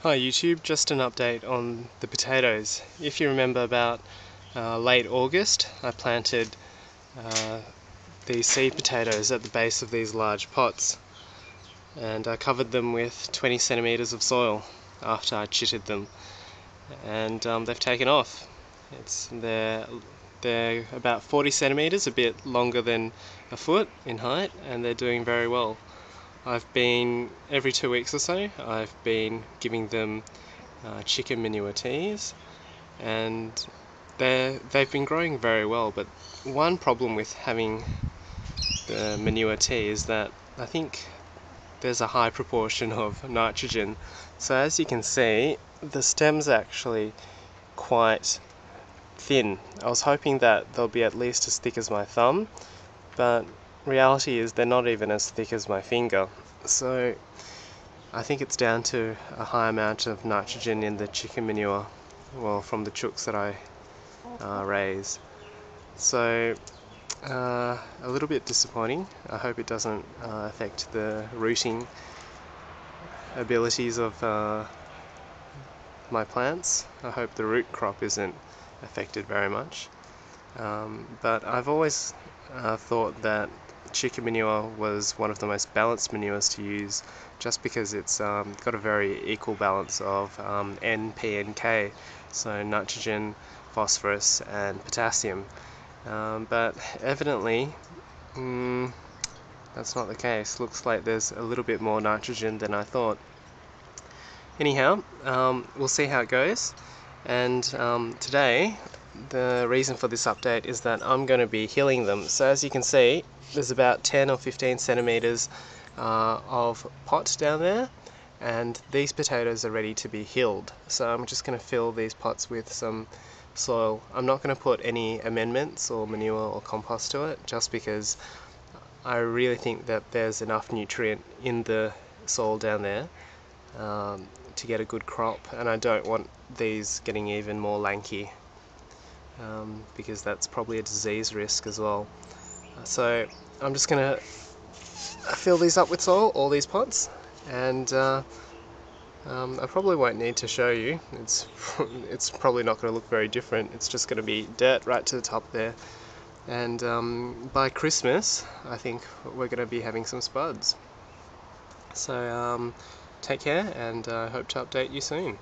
Hi YouTube, just an update on the potatoes. If you remember about late August, I planted these seed potatoes at the base of these large pots, and I covered them with 20 centimeters of soil after I chitted them, and they've taken off. They're about 40 centimeters, a bit longer than a foot in height, and they're doing very well. Every 2 weeks or so, I've been giving them chicken manure teas, and they've been growing very well. But one problem with having the manure tea is that I think there's a high proportion of nitrogen. So as you can see, the stem's actually quite thin. I was hoping that they'll be at least as thick as my thumb, but reality is they're not even as thick as my finger. So I think it's down to a high amount of nitrogen in the chicken manure, well, from the chooks that I raise. So a little bit disappointing. I hope it doesn't affect the rooting abilities of my plants. I hope the root crop isn't affected very much. But I've always thought that chicken manure was one of the most balanced manures to use, just because it's got a very equal balance of N, P and K, so nitrogen, phosphorus and potassium. But evidently that's not the case. Looks like there's a little bit more nitrogen than I thought. Anyhow, we'll see how it goes, and today the reason for this update is that I'm going to be hilling them. So as you can see, there's about 10 or 15 centimeters of pot down there, and these potatoes are ready to be hilled. So I'm just going to fill these pots with some soil. I'm not going to put any amendments or manure or compost to it, just because I really think that there's enough nutrient in the soil down there to get a good crop, and I don't want these getting even more lanky, because that's probably a disease risk as well. So I'm just going to fill these up with soil, all these pots, and I probably won't need to show you. It's probably not going to look very different. It's just going to be dirt right to the top there, and by Christmas I think we're going to be having some spuds. So take care, and I hope to update you soon.